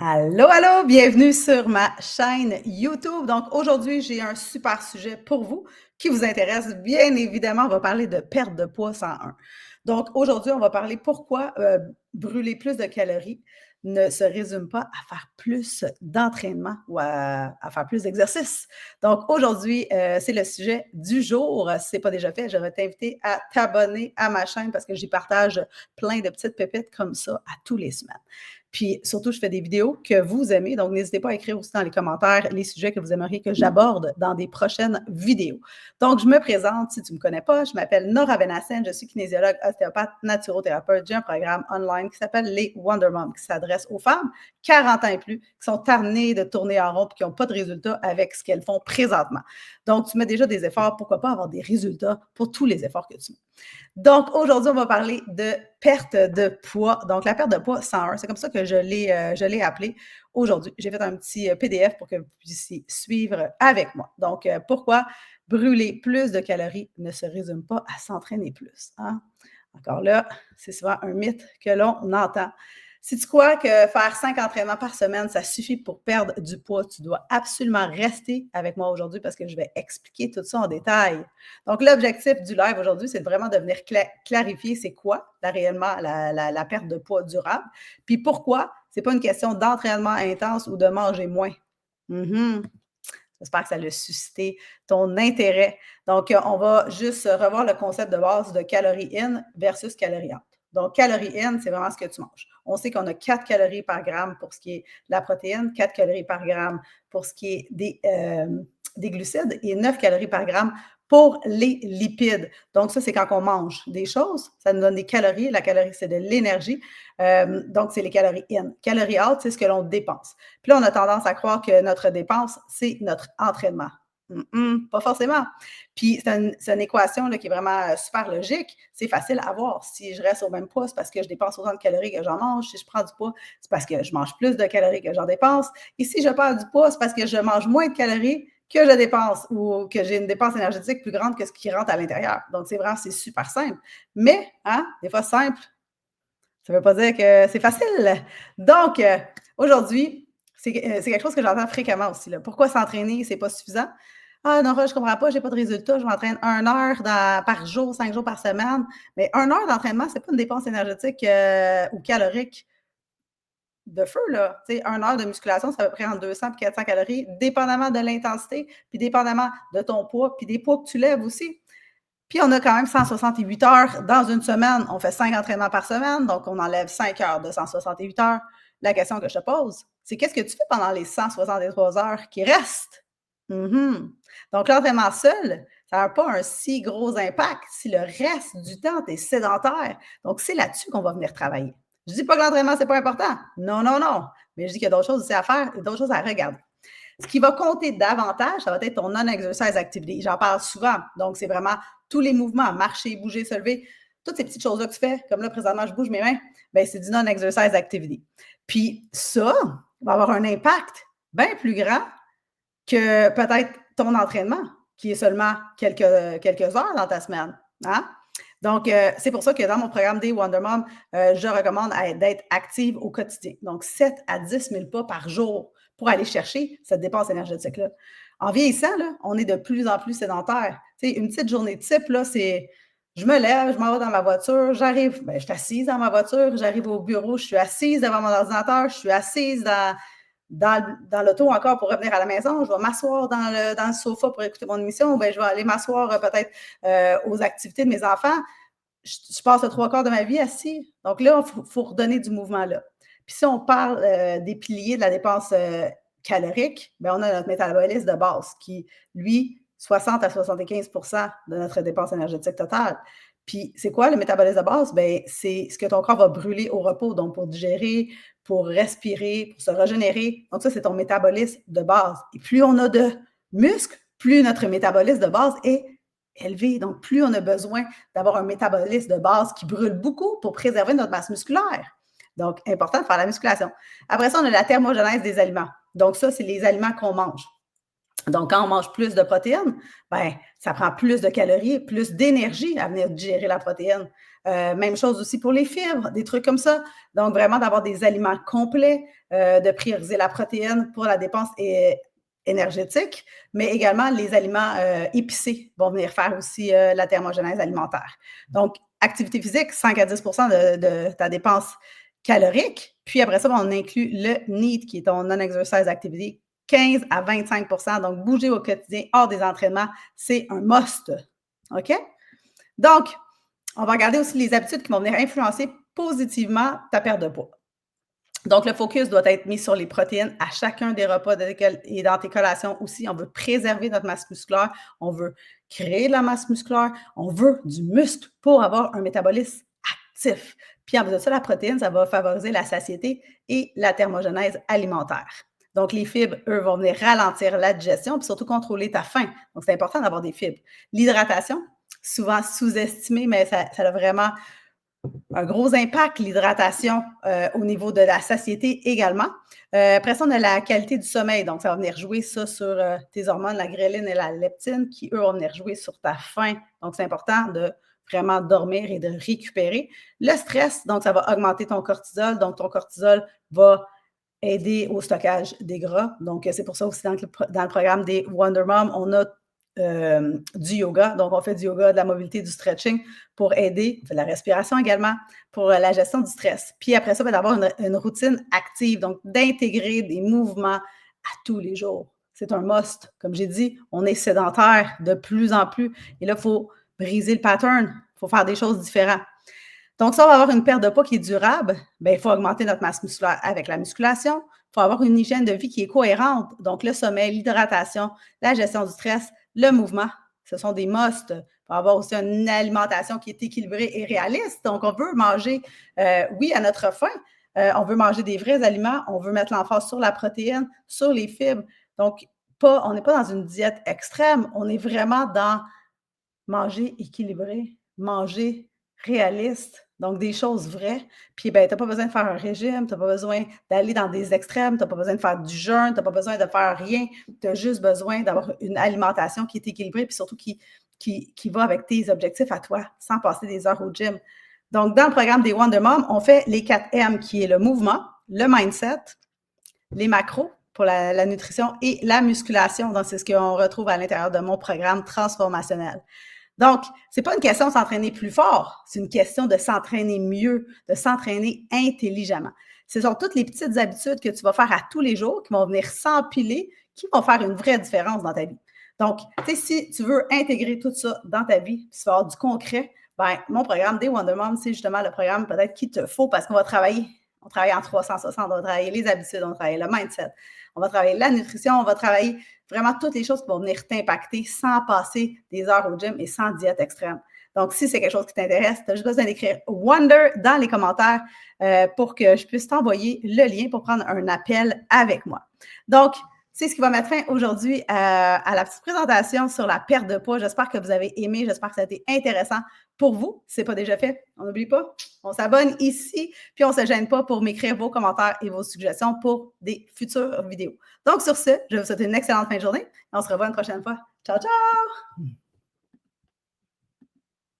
Allô, allô, bienvenue sur ma chaîne YouTube. Donc aujourd'hui, j'ai un super sujet pour vous qui vous intéresse. Bien évidemment, on va parler de perte de poids 101. Donc aujourd'hui, on va parler pourquoi brûler plus de calories ne se résume pas à faire plus d'entraînement ou à faire plus d'exercice. Donc aujourd'hui, c'est le sujet du jour. Si ce n'est pas déjà fait, je vais t'inviter à t'abonner à ma chaîne parce que j'y partage plein de petites pépites comme ça à tous les semaines. Puis surtout, je fais des vidéos que vous aimez, donc n'hésitez pas à écrire aussi dans les commentaires les sujets que vous aimeriez que j'aborde dans des prochaines vidéos. Donc, je me présente, si tu ne me connais pas, je m'appelle Nora Benassène, je suis kinésiologue, ostéopathe, naturothérapeute. J'ai un programme online qui s'appelle les Wonder Moms, qui s'adresse aux femmes 40 ans et plus, qui sont tannées de tourner en rond et qui n'ont pas de résultats avec ce qu'elles font présentement. Donc, tu mets déjà des efforts, pourquoi pas avoir des résultats pour tous les efforts que tu mets. Donc, aujourd'hui, on va parler de perte de poids. Donc, la perte de poids 101, c'est comme ça que je l'ai appelé aujourd'hui. J'ai fait un petit PDF pour que vous puissiez suivre avec moi. Donc, pourquoi brûler plus de calories ne se résume pas à s'entraîner plus, hein? Encore là, c'est souvent un mythe que l'on entend. Si tu crois que faire 5 entraînements par semaine, ça suffit pour perdre du poids, tu dois absolument rester avec moi aujourd'hui parce que je vais expliquer tout ça en détail. Donc, l'objectif du live aujourd'hui, c'est vraiment de venir clarifier c'est quoi réellement la perte de poids durable, puis pourquoi c'est pas une question d'entraînement intense ou de manger moins. Mhm. J'espère que ça a suscité ton intérêt. Donc, on va juste revoir le concept de base de calories in versus calories out. Donc, calories in, c'est vraiment ce que tu manges. On sait qu'on a 4 calories par gramme pour ce qui est de la protéine, 4 calories par gramme pour ce qui est des glucides et 9 calories par gramme pour les lipides. Donc, ça, c'est quand on mange des choses, ça nous donne des calories. La calorie, c'est de l'énergie. Donc, c'est les calories in. Calories out, c'est ce que l'on dépense. Puis là, on a tendance à croire que notre dépense, c'est notre entraînement. Pas forcément. Puis, c'est une équation là, qui est vraiment super logique. C'est facile à voir. Si je reste au même poids, c'est parce que je dépense autant de calories que j'en mange. Si je prends du poids, c'est parce que je mange plus de calories que j'en dépense. Et si je perds du poids, c'est parce que je mange moins de calories que je dépense ou que j'ai une dépense énergétique plus grande que ce qui rentre à l'intérieur. Donc, c'est super simple. Mais, hein, des fois, simple, ça ne veut pas dire que c'est facile. Donc, aujourd'hui, c'est quelque chose que j'entends fréquemment aussi. Là. Pourquoi s'entraîner, c'est pas suffisant? Ah non, je ne comprends pas, j'ai pas de résultat, je m'entraîne 1 heure par jour, 5 jours par semaine. Mais 1 heure d'entraînement, c'est pas une dépense énergétique ou calorique de feu, là. Tu sais, 1 heure de musculation, ça va près entre 200 et 400 calories, dépendamment de l'intensité, puis dépendamment de ton poids, puis des poids que tu lèves aussi. Puis on a quand même 168 heures dans une semaine. On fait 5 entraînements par semaine, donc on enlève 5 heures de 168 heures. La question que je te pose, c'est qu'est-ce que tu fais pendant les 163 heures qui restent? Mhm. Donc l'entraînement seul, ça n'a pas un si gros impact si le reste du temps, tu es sédentaire. Donc c'est là-dessus qu'on va venir travailler. Je ne dis pas que l'entraînement, ce n'est pas important. Non, non, non. Mais je dis qu'il y a d'autres choses aussi à faire et d'autres choses à regarder. Ce qui va compter davantage, ça va être ton non-exercise activity. J'en parle souvent. Donc, c'est vraiment tous les mouvements, marcher, bouger, se lever, toutes ces petites choses-là que tu fais, comme là, présentement, je bouge mes mains, bien, c'est du non-exercise activity. Puis ça va avoir un impact bien plus grand que peut-être ton entraînement, qui est seulement quelques heures dans ta semaine. Hein? Donc, c'est pour ça que dans mon programme des Wonder Mom, je recommande d'être active au quotidien. Donc, 7 à 10 000 pas par jour pour aller chercher cette dépense énergétique-là. En vieillissant, là, on est de plus en plus sédentaire. Tu sais, une petite journée de type, là, c'est je me lève, je m'en vais dans ma voiture, j'arrive, ben, je suis assise dans ma voiture, j'arrive au bureau, je suis assise devant mon ordinateur, je suis assise dans l'auto encore pour revenir à la maison, je vais m'asseoir dans le sofa pour écouter mon émission, ou bien je vais aller m'asseoir peut-être aux activités de mes enfants. Je passe le 3 quarts de ma vie assis. Donc là, il faut redonner du mouvement là. Puis si on parle des piliers de la dépense calorique, bien, on a notre métabolisme de base qui, lui, 60 à 75 de notre dépense énergétique totale. Puis c'est quoi le métabolisme de base? Bien, c'est ce que ton corps va brûler au repos, donc pour digérer, pour respirer, pour se régénérer. Donc ça, c'est ton métabolisme de base. Et plus on a de muscles, plus notre métabolisme de base est élevé. Donc, plus on a besoin d'avoir un métabolisme de base qui brûle beaucoup pour préserver notre masse musculaire. Donc, important de faire la musculation. Après ça, on a la thermogenèse des aliments. Donc, ça, c'est les aliments qu'on mange. Donc, quand on mange plus de protéines, ben, ça prend plus de calories, plus d'énergie à venir digérer la protéine. Même chose aussi pour les fibres, des trucs comme ça. Donc, vraiment d'avoir des aliments complets, de prioriser la protéine pour la dépense énergétique, mais également les aliments épicés vont venir faire aussi la thermogenèse alimentaire. Donc, activité physique, 5 à 10 de ta dépense calorique. Puis après ça, ben, on inclut le NEAT, qui est ton Non-Exercise Activity, 15 à 25 donc, bouger au quotidien hors des entraînements, c'est un must. OK? Donc, on va regarder aussi les habitudes qui vont venir influencer positivement ta perte de poids. Donc, le focus doit être mis sur les protéines à chacun des repas et dans tes collations aussi. On veut préserver notre masse musculaire, on veut créer de la masse musculaire, on veut du muscle pour avoir un métabolisme actif. Puis en plus de ça, la protéine, ça va favoriser la satiété et la thermogenèse alimentaire. Donc, les fibres, eux, vont venir ralentir la digestion, puis surtout contrôler ta faim. Donc, c'est important d'avoir des fibres. L'hydratation, souvent sous-estimée, mais ça a vraiment un gros impact, l'hydratation, au niveau de la satiété également. Après ça, on a la qualité du sommeil. Donc, ça va venir jouer ça sur tes hormones, la gréline et la leptine, qui, eux, vont venir jouer sur ta faim. Donc, c'est important de vraiment dormir et de récupérer. Le stress, donc, ça va augmenter ton cortisol. Donc, ton cortisol va aider au stockage des gras. Donc, c'est pour ça aussi dans le programme des Wonder Mom, on a du yoga. Donc, on fait du yoga, de la mobilité, du stretching pour aider, on fait de la respiration également, pour la gestion du stress. Puis après ça, d'avoir une routine active, donc d'intégrer des mouvements à tous les jours. C'est un must. Comme j'ai dit, on est sédentaire de plus en plus. Et là, il faut briser le pattern. Il faut faire des choses différentes. Donc, si on va avoir une perte de poids qui est durable, bien, il faut augmenter notre masse musculaire avec la musculation. Il faut avoir une hygiène de vie qui est cohérente. Donc, le sommeil, l'hydratation, la gestion du stress, le mouvement, ce sont des musts. Il faut avoir aussi une alimentation qui est équilibrée et réaliste. Donc, on veut manger, oui, à notre faim. On veut manger des vrais aliments. On veut mettre l'emphase sur la protéine, sur les fibres. Donc, on n'est pas dans une diète extrême. On est vraiment dans manger équilibré, manger réaliste, donc des choses vraies. Puis, ben, tu n'as pas besoin de faire un régime, tu n'as pas besoin d'aller dans des extrêmes, tu n'as pas besoin de faire du jeûne, tu n'as pas besoin de faire rien. Tu as juste besoin d'avoir une alimentation qui est équilibrée, puis surtout qui va avec tes objectifs à toi, sans passer des heures au gym. Donc, dans le programme des Wonder Mom, on fait les 4 M, qui est le mouvement, le mindset, les macros pour la nutrition et la musculation. Donc, c'est ce qu'on retrouve à l'intérieur de mon programme transformationnel. Donc, c'est pas une question de s'entraîner plus fort, c'est une question de s'entraîner mieux, de s'entraîner intelligemment. Ce sont toutes les petites habitudes que tu vas faire à tous les jours qui vont venir s'empiler, qui vont faire une vraie différence dans ta vie. Donc, tu sais, si tu veux intégrer tout ça dans ta vie, puis faire du concret, ben, mon programme des Wonder Moms, c'est justement le programme peut-être qu'il te faut parce qu'on va travailler. On travaille en 360, on va travailler les habitudes, on va travailler le mindset, on va travailler la nutrition, on va travailler vraiment toutes les choses qui vont venir t'impacter sans passer des heures au gym et sans diète extrême. Donc, si c'est quelque chose qui t'intéresse, tu as juste besoin d'écrire Wonder dans les commentaires pour que je puisse t'envoyer le lien pour prendre un appel avec moi. Donc, c'est ce qui va mettre fin aujourd'hui à la petite présentation sur la perte de poids. J'espère que vous avez aimé, j'espère que ça a été intéressant pour vous. Si ce n'est pas déjà fait, on n'oublie pas, on s'abonne ici, puis on ne se gêne pas pour m'écrire vos commentaires et vos suggestions pour des futures vidéos. Donc, sur ce, je vous souhaite une excellente fin de journée et on se revoit une prochaine fois. Ciao, ciao!